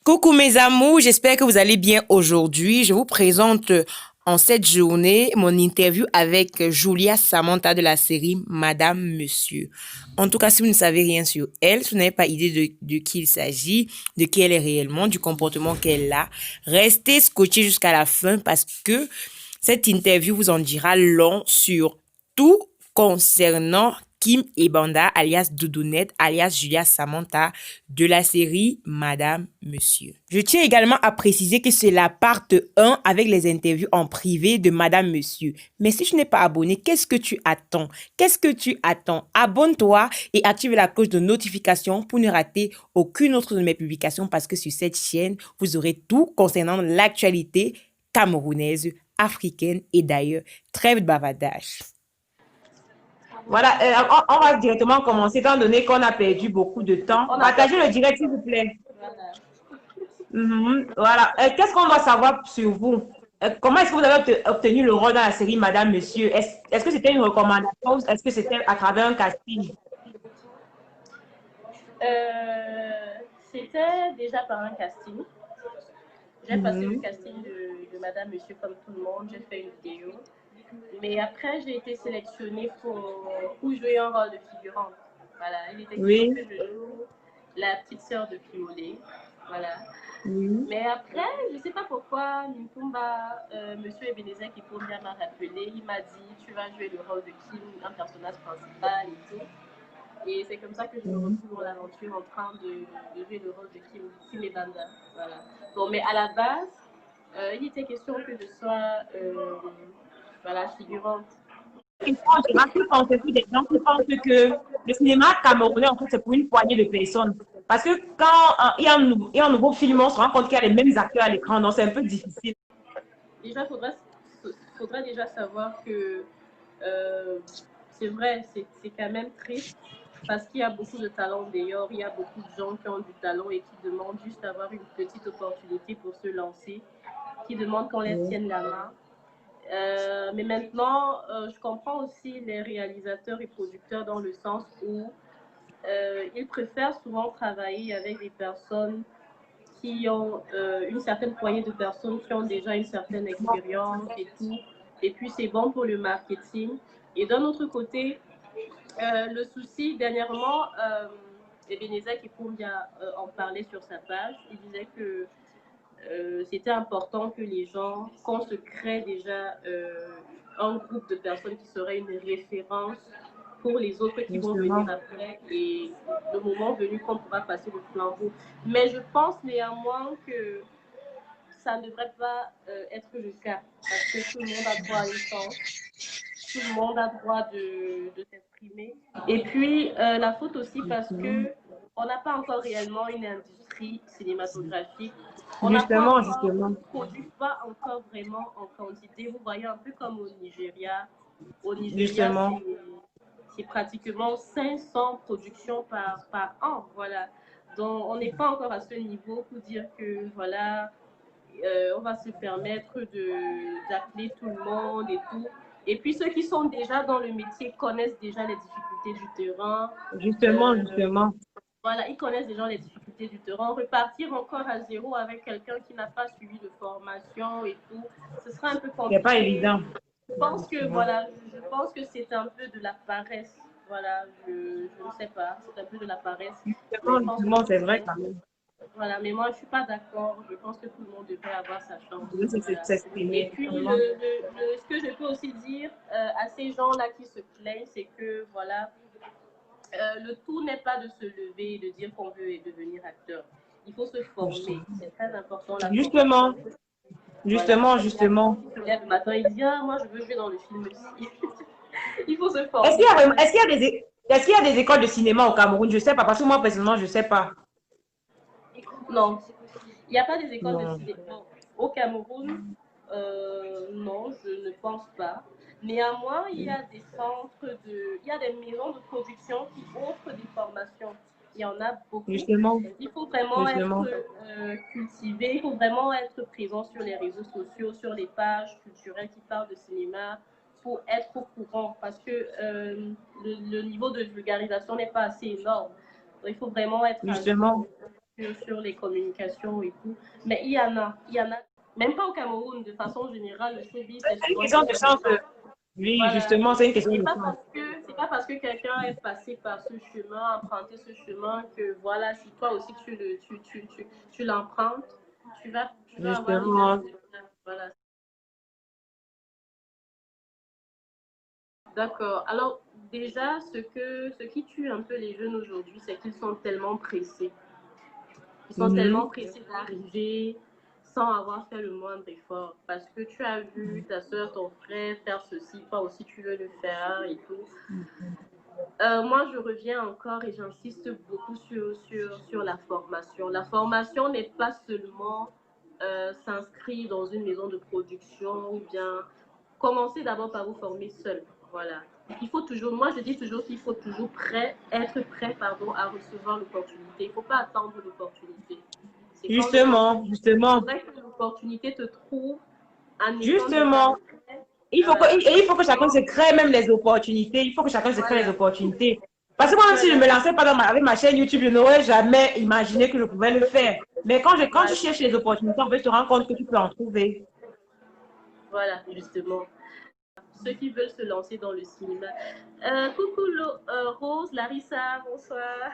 Coucou mes amours, j'espère que vous allez bien aujourd'hui. Je vous présente en cette journée mon interview avec Julia Samantha de la série Madame Monsieur. En tout cas, si vous ne savez rien sur elle, si vous n'avez pas idée de qui il s'agit, de qui elle est réellement, du comportement qu'elle a, restez scotchés jusqu'à la fin parce que cette interview vous en dira long sur tout concernant Kim Ebanda, alias Doudounette, alias Julia Samantha, de la série Madame Monsieur. Je tiens également à préciser que c'est la part 1 avec les interviews en privé de Madame Monsieur. Mais si tu n'es pas abonné, qu'est-ce que tu attends? Qu'est-ce que tu attends? Abonne-toi et active la cloche de notification pour ne rater aucune autre de mes publications parce que sur cette chaîne, vous aurez tout concernant l'actualité camerounaise, africaine et d'ailleurs. Trêve de bavardage. Voilà, on va directement commencer, étant donné qu'on a perdu beaucoup de temps. Partagez le direct, s'il vous plaît. Voilà. Qu'est-ce qu'on doit savoir sur vous? Comment est-ce que vous avez obtenu le rôle dans la série Madame, Monsieur? Est-ce que c'était une recommandation? Est-ce que c'était à travers un casting? C'était déjà par un casting. J'ai passé le casting de Madame, Monsieur comme tout le monde. J'ai fait une vidéo. Mais après, j'ai été sélectionnée pour jouer un rôle de figurante. Voilà, il était question que je joue la petite sœur de Pimolet. Voilà. Mais après, je ne sais pas pourquoi, Nimkumba, Monsieur Ebenezer Kipombia m'a rappelé. Il m'a dit, tu vas jouer le rôle de Kim, un personnage principal et tout. Et c'est comme ça que je me retrouve dans l'aventure en train de jouer le rôle de Kim Ebanda. Voilà. Bon, mais à la base, il était question que je sois voilà, figurante. Que pensez-vous des gens qui pensent que le cinéma camerounais, en fait, c'est pour une poignée de personnes? Parce que quand il y a un nouveau film, on se rend compte qu'il y a les mêmes acteurs à l'écran, donc c'est un peu difficile. Déjà, il faudra déjà savoir que c'est vrai, c'est quand même triste parce qu'il y a beaucoup de talents d'ailleurs, il y a beaucoup de gens qui ont du talent et qui demandent juste d'avoir une petite opportunité pour se lancer, qui demandent qu'on les tienne la main. Mais maintenant, je comprends aussi les réalisateurs et producteurs dans le sens où ils préfèrent souvent travailler avec des personnes qui ont une certaine poignée de personnes qui ont déjà une certaine expérience et tout. Et puis, c'est bon pour le marketing. Et d'un autre côté, le souci, dernièrement, Ebenezer Kipoumbia en parlait sur sa page. Il disait que c'était important que les gens, qu'on se crée déjà un groupe de personnes qui seraient une référence pour les autres qui vont venir après et le moment venu qu'on pourra passer le flambeau. Mais je pense néanmoins que ça ne devrait pas être le cas parce que tout le monde a droit à une chance, tout le monde a droit de s'exprimer. Et puis la faute aussi parce que on n'a pas encore réellement une industrie cinématographique. On ne produit pas encore vraiment en quantité. Vous voyez un peu comme au Nigeria. Au Nigeria, c'est pratiquement 500 productions par an. Voilà. Donc, on n'est pas encore à ce niveau pour dire que, voilà, on va se permettre d'appeler tout le monde et tout. Et puis, ceux qui sont déjà dans le métier connaissent déjà les difficultés du terrain. Justement. Voilà, ils connaissent déjà les difficultés du terrain. Repartir encore à zéro avec quelqu'un qui n'a pas suivi de formation et tout, ce sera un peu compliqué. C'est pas évident. Je pense que, voilà, je pense que c'est un peu de la paresse. Voilà, je ne sais pas, c'est un peu de la paresse. Justement, c'est vrai quand même. Voilà, mais moi, je ne suis pas d'accord. Je pense que tout le monde devrait avoir sa chance. S'exprimer. Et puis, ce que je peux aussi dire à ces gens-là qui se plaignent, c'est que, voilà, le tout n'est pas de se lever et de dire qu'on veut devenir acteur. Il faut se former. C'est très important. Justement. Voilà. Justement. Il se lève le matin et dit, ah, moi, je veux jouer dans le film aussi. Il faut se former. Est-ce qu'il y a des écoles de cinéma au Cameroun? Je ne sais pas, parce que moi, personnellement, je ne sais pas. Non, il n'y a pas des écoles de cinéma au Cameroun. Non, je ne pense pas. Néanmoins, il y a des centres il y a des maisons de production qui offrent des formations. Il y en a beaucoup. Justement. Il faut vraiment être cultivé, il faut vraiment être présent sur les réseaux sociaux, sur les pages culturelles qui parlent de cinéma pour être au courant parce que le niveau de vulgarisation n'est pas assez énorme. Donc, il faut vraiment être Justement. sur les communications et tout. Mais il y en a, même pas au Cameroun, de façon générale, le showbiz, c'est C'est une souvent une question de question de chance. chance. Oui, Voilà. justement, c'est une question de chance. C'est pas parce que quelqu'un est passé par ce chemin, emprunté ce chemin, que voilà, si toi aussi tu l'empruntes, tu vas avoir les mêmes Justement. résultats. Voilà. D'accord. Alors, déjà, ce qui tue un peu les jeunes aujourd'hui, c'est qu'ils sont tellement pressés. Ils sont tellement Mhm. pressés d'arriver sans avoir fait le moindre effort. Parce que tu as vu ta soeur, ton frère faire ceci, toi aussi tu veux le faire et tout. Moi, je reviens encore et j'insiste beaucoup sur la formation. La formation n'est pas seulement s'inscrire dans une maison de production ou bien commencez d'abord par vous former seul. Voilà. Il faut toujours, moi je dis toujours qu'il faut toujours être prêt pardon, à recevoir l'opportunité. Il ne faut pas attendre l'opportunité. C'est quand Justement, il justement, faudrait que l'opportunité te trouve en étant déjà justement. prêt. Il faut que chacun se crée même les opportunités. Il faut que chacun se crée les Voilà. opportunités. Parce que moi, même si je ne me Voilà. lançais pas avec ma chaîne YouTube, je n'aurais jamais imaginé que je pouvais le faire. Mais quand tu Voilà. cherches les opportunités, en fait, tu te rends compte que tu peux en trouver. Voilà, justement. Ceux qui veulent se lancer dans le cinéma. Coucou Rose, Larissa, bonsoir.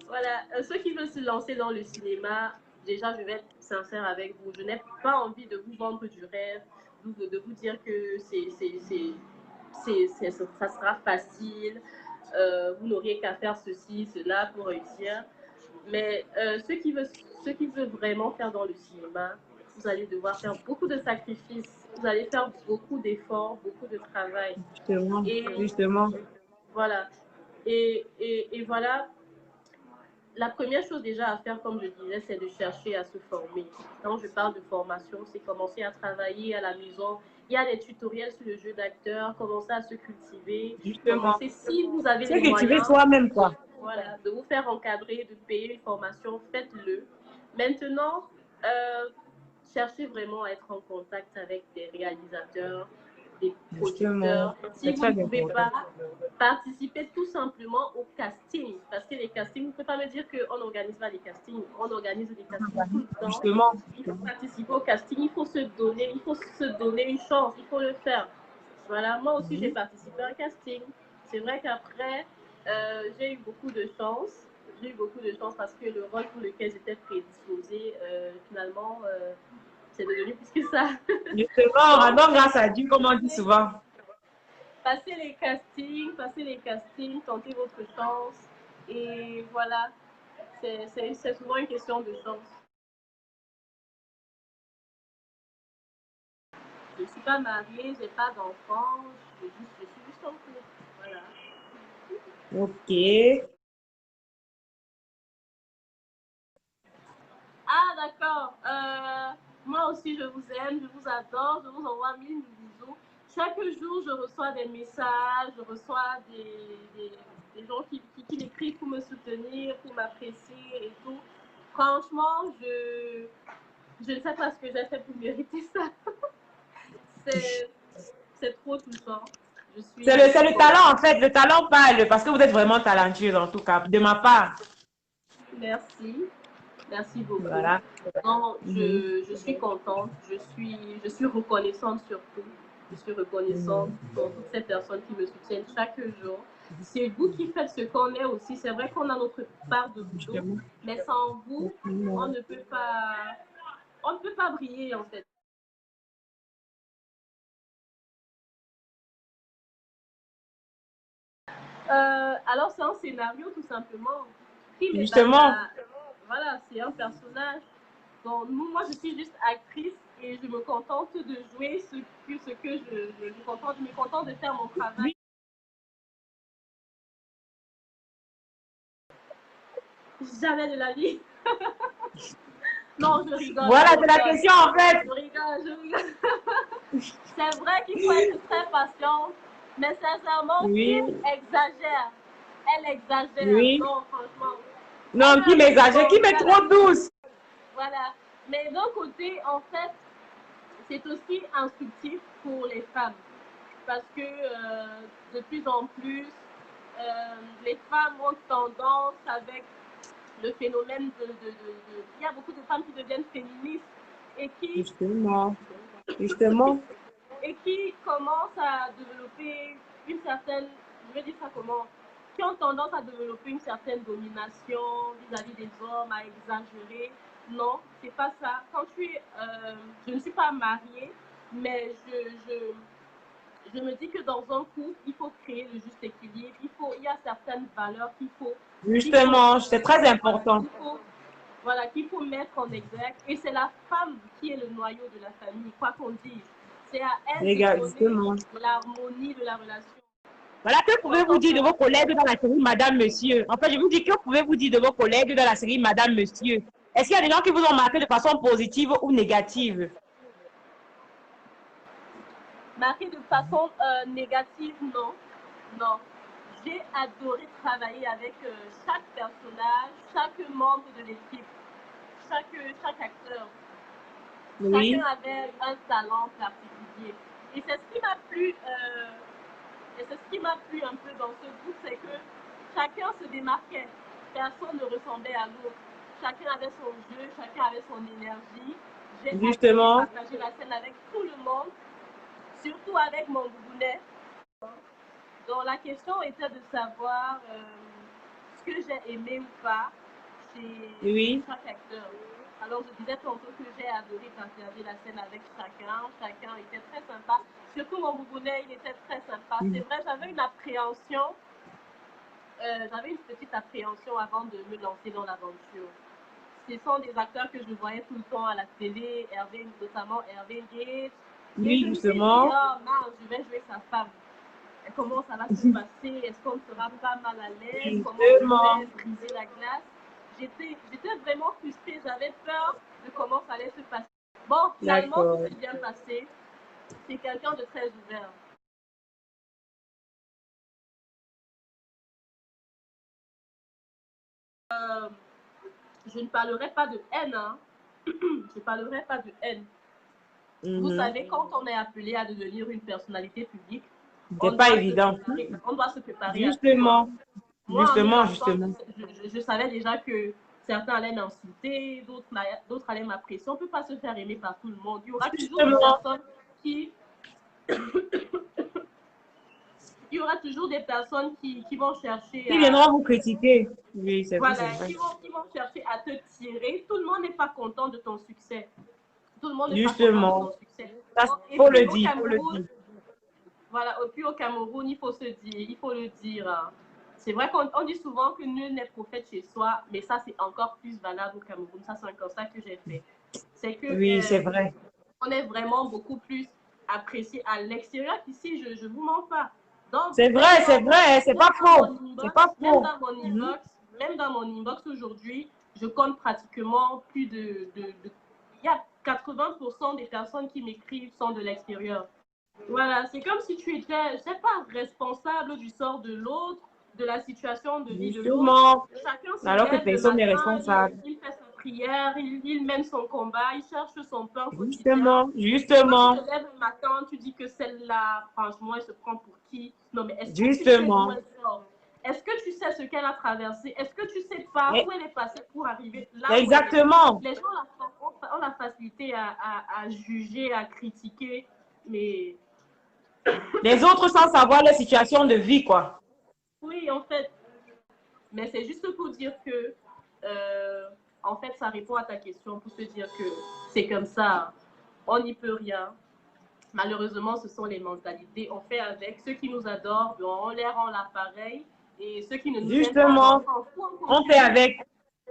Voilà, ceux qui veulent se lancer dans le cinéma, déjà je vais être sincère avec vous, je n'ai pas envie de vous vendre du rêve, de vous dire que ça sera facile, vous n'auriez qu'à faire ceci, cela pour réussir. Mais ceux qui veulent vraiment faire dans le cinéma, vous allez devoir faire beaucoup de sacrifices, vous allez faire beaucoup d'efforts, beaucoup de travail. Justement, Et justement. voilà. Et voilà, la première chose déjà à faire, comme je disais, c'est de chercher à se former. Quand je parle de formation, c'est commencer à travailler à la maison. Il y a des tutoriels sur le jeu d'acteur, commencer à se cultiver, Justement. commencer, si vous avez C'est les cultiver moyens, soi-même, quoi. voilà, de vous faire encadrer, de payer une formation, faites-le. Maintenant, euh, cherchez vraiment à être en contact avec des réalisateurs, des Justement. producteurs. Si C'est vous ne très pouvez important. pas, participez tout simplement au casting. Parce que les castings, vous ne pouvez pas me dire qu'on n'organise pas les castings. On organise des castings tout le temps. Justement. Il faut participer au casting, il faut se donner une chance, il faut le faire. Voilà, moi aussi j'ai participé à un casting. C'est vrai qu'après, j'ai eu beaucoup de chance. J'ai eu beaucoup de chance parce que le rôle pour lequel j'étais prédisposée, finalement, c'est devenu plus que ça. Justement, Donc, rendons grâce à Dieu, comme on dit souvent. passez les castings, tentez votre chance. Et voilà, c'est souvent une question de chance. Je ne suis pas mariée, je n'ai pas d'enfant, je suis juste en couple. Voilà. Ok. Ah, d'accord. Moi aussi, je vous aime, je vous adore, je vous envoie mille bisous. Chaque jour, je reçois des messages, je reçois des gens qui m'écrivent pour me soutenir, pour m'apprécier et tout. Franchement, je ne sais pas ce que j'ai fait pour mériter ça. C'est trop touchant. C'est le talent, en fait. Le talent parle, parce que vous êtes vraiment talentueuse, en tout cas, de ma part. Merci. Merci beaucoup. Voilà. Non, Mhm. je suis contente, je suis reconnaissante surtout. Je suis reconnaissante pour toutes ces personnes qui me soutiennent chaque jour. C'est vous qui faites ce qu'on est aussi. C'est vrai qu'on a notre part de boulot, Justement. mais sans vous, Justement. on ne peut pas briller en fait. Alors c'est un scénario tout simplement. Qui m'est Justement. voilà, c'est un personnage. Donc moi je suis juste actrice et je me contente de jouer ce que je me contente de faire mon travail. Jamais de la vie. Non, je rigole, Voilà, je c'est la rigole. question, en fait. Je rigole, je rigole. C'est vrai qu'il faut être très patient, mais sincèrement, Oui, Kim exagère. Elle exagère. oui. Non, franchement. Elle Non, est qui un peu m'exagère, qui trop, m'est voilà. trop douce. Voilà. Mais d'un côté, en fait, c'est aussi instructif pour les femmes. Parce que de plus en plus, les femmes ont tendance avec le phénomène il y a beaucoup de femmes qui deviennent féministes et Justement. Justement. et qui commencent à développer une certaine, je vais dire ça comment, qui ont tendance à développer une certaine domination vis-à-vis des hommes, à exagérer. Non, c'est pas ça. Quand je ne suis pas mariée, mais je me dis que dans un couple, il faut créer le juste équilibre. Il y a certaines valeurs Justement, c'est très important. voilà, qu'il faut mettre en exergue. Et c'est la femme qui est le noyau de la famille, quoi qu'on dise. C'est à elle de donner l'harmonie de la relation. Voilà, que pouvez-vous dire de vos collègues dans la série Madame, Monsieur? En fait, je vous dis, que pouvez-vous dire de vos collègues dans la série Madame, Monsieur? Est-ce qu'il y a des gens qui vous ont marqué de façon positive ou négative? Marqué de façon négative, non. Non. J'ai adoré travailler avec chaque personnage, chaque membre de l'équipe, chaque acteur. Oui. Chacun avait un talent particulier. Et c'est ce qui m'a plu, un peu dans ce groupe, c'est que chacun se démarquait. Personne ne ressemblait à l'autre. Chacun avait son jeu, chacun avait son énergie. J'ai Justement partagé la scène avec tout le monde, surtout avec mon boubounet. Donc la question était de savoir ce que j'ai aimé ou pas chez chaque acteur. Alors je disais tantôt que j'ai adoré partager la scène avec chacun. Chacun était très sympa. Surtout mon boubounet, il était très sympa. C'est vrai, j'avais une appréhension. J'avais une petite appréhension avant de me lancer dans l'aventure. Ce sont des acteurs que je voyais tout le temps à la télé, notamment Hervé Gates. Oui, justement. Oh mince, je vais jouer sa femme. Et comment ça va se passer? Est-ce qu'on ne sera pas mal à l'aise? Comment je vais briser la glace? J'étais vraiment frustrée. J'avais peur de comment ça allait se passer. Bon, finalement, tout s'est bien passé. C'est quelqu'un de très ouvert. Je ne parlerai pas de haine, hein. Je ne parlerai pas de haine. Vous savez, quand on est appelé à devenir une personnalité publique, c'est pas évident. On doit se préparer. Justement. Moi, justement. Je savais déjà que certains allaient m'insulter, d'autres allaient m'apprécier. On ne peut pas se faire aimer par tout le monde. Il y aura toujours des personnes qui... Il y aura toujours des personnes qui vont chercher qui viendront vous critiquer. Oui, c'est vrai. Voilà, qui vont chercher à te tirer. Tout le monde n'est pas content de ton succès. Tout le monde n'est pas content de ton succès. Il faut le dire. Voilà, et puis au Cameroun, il faut le dire. C'est vrai qu'on dit souvent que nul n'est prophète chez soi, mais ça, c'est encore plus valable au Cameroun. Ça, c'est un constat que j'ai fait. C'est que oui, c'est vrai. On est vraiment beaucoup plus apprécié à l'extérieur qu'ici, je ne vous mens pas. C'est vrai, c'est pas faux. C'est pas faux. Même dans mon inbox aujourd'hui, je compte pratiquement plus de il y a 80% des personnes qui m'écrivent sont de l'extérieur. Voilà, c'est comme si tu étais, je sais pas, responsable du sort de l'autre, de la situation de vie de l'autre. Chacun se alors que lève personne n'est matin, responsable. il fait sa prière, il mène son combat, il cherche son pain quotidien. Justement. Quand tu te lèves le matin, tu dis que celle-là, franchement, elle se prend pour qui? Non, mais est-ce que justement. tu sais d'où elle sort? Est-ce que tu sais ce qu'elle a traversé? Est-ce que tu sais pas où elle est passée pour arriver là? Exactement. Les gens ont la facilité à juger, à critiquer, mais... Les autres sans savoir leur situation de vie, quoi. Oui, en fait. Mais c'est juste pour dire que, en fait, ça répond à ta question, pour te dire que c'est comme ça, on n'y peut rien. Malheureusement, ce sont les mentalités. On fait avec. Ceux qui nous adorent, on les rend l'appareil. Et ceux qui ne nous aiment pas, on fait avec.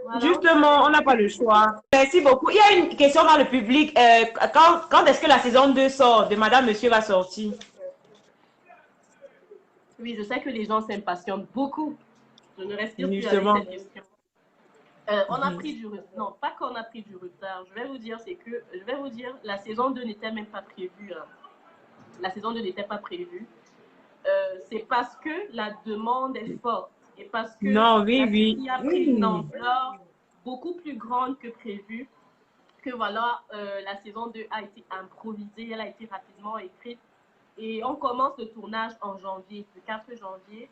Voilà, justement, on n'a pas le choix. Merci beaucoup. Il y a une question dans le public. Quand est-ce que la saison 2 sort de Madame, Monsieur va sortir? Oui, je sais que les gens s'impatientent beaucoup. Je ne respire plus avec cette question. On a pris du retard. Non, pas qu'on a pris du retard. Je vais vous dire, la saison 2 n'était même pas prévue. Hein. La saison 2 n'était pas prévue. C'est parce que la demande est forte et parce que la série a pris une ampleur beaucoup plus grande que prévu, que voilà, la saison 2 a été improvisée, elle a été rapidement écrite et on commence le tournage en janvier, le 4 janvier.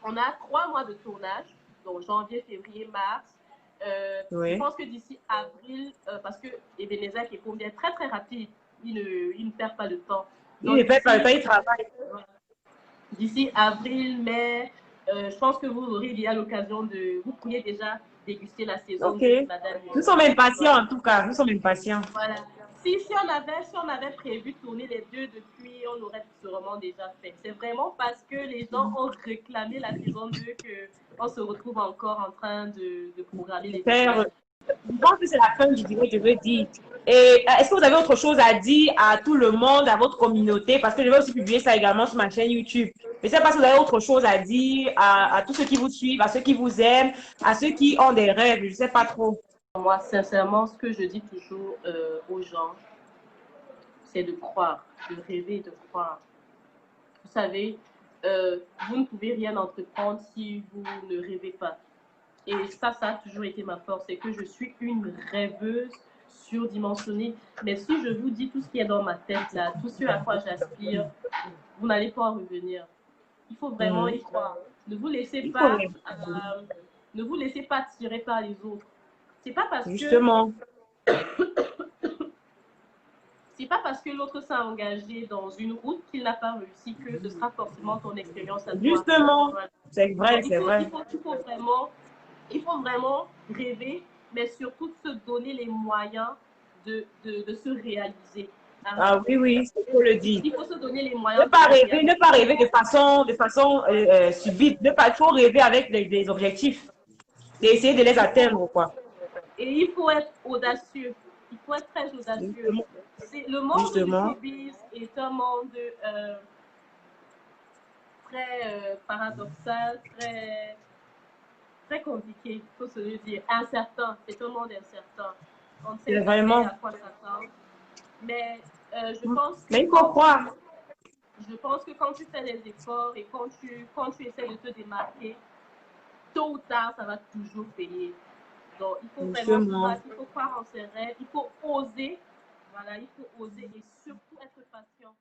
On a 3 mois de tournage, donc janvier, février, mars. Oui. Je pense que d'ici avril, parce que Ebenezer qui est bien très très rapide, il ne perd pas le temps. Il ne Donc paye pas le temps, il travaille. d'ici avril, mai, je pense que vous aurez déjà l'occasion de, vous pourriez déjà déguster la saison Ok. 2 de Madame Nous sommes Monsieur. impatients en tout cas. Nous sommes impatients. Voilà. Si on avait prévu tourner les deux depuis, on aurait sûrement déjà fait. C'est vraiment parce que les gens ont réclamé la saison 2 que on se retrouve encore en train de programmer Faire, l'épisode. je pense que c'est la fin du direct, je veux dire. Et est-ce que vous avez autre chose à dire à tout le monde, à votre communauté? Parce que je vais aussi publier ça également sur ma chaîne YouTube. Je ne sais pas si vous avez autre chose à dire à tous ceux qui vous suivent, à ceux qui vous aiment, à ceux qui ont des rêves. Je ne sais pas trop. Moi, sincèrement, ce que je dis toujours aux gens, c'est de croire, de rêver, de croire. Vous savez, vous ne pouvez rien entreprendre si vous ne rêvez pas. Et ça a toujours été ma force, c'est que je suis une rêveuse surdimensionnée. Mais si je vous dis tout ce qui est dans ma tête, là, tout ce à quoi j'aspire, vous n'allez pas en revenir. Il faut vraiment y croire. Ne vous laissez Il faut pas, rêver. ne vous laissez pas tirer par les autres. C'est pas parce que Justement. c'est pas parce que l'autre s'est engagé dans une route qu'il n'a pas réussi que ce sera forcément ton expérience à toi. Justement. Voilà. C'est vrai, Donc, c'est vrai. il faut vraiment rêver, mais surtout se donner les moyens de se réaliser. Hein. Ah oui, oui, il faut le dire. Il faut se donner les Ne moyens de pas se rêver, réaliser. ne pas rêver de façon subite. Il faut rêver avec des objectifs et essayer de les atteindre, quoi. Et il faut être audacieux. Il faut être très audacieux. Justement. Le monde du Justement. showbiz est un monde très paradoxal, très compliqué, il faut se le dire. Incertain, c'est un monde incertain. On ne C'est sait jamais vraiment. à quoi s'attendre. Mais je pense que Mais il faut croire. quand tu fais des efforts et quand tu essaies de te démarquer, tôt ou tard, ça va toujours payer. Donc, il faut vraiment se Justement. battre, il faut croire en ses rêves, il faut oser. Voilà, il faut oser et surtout être patient.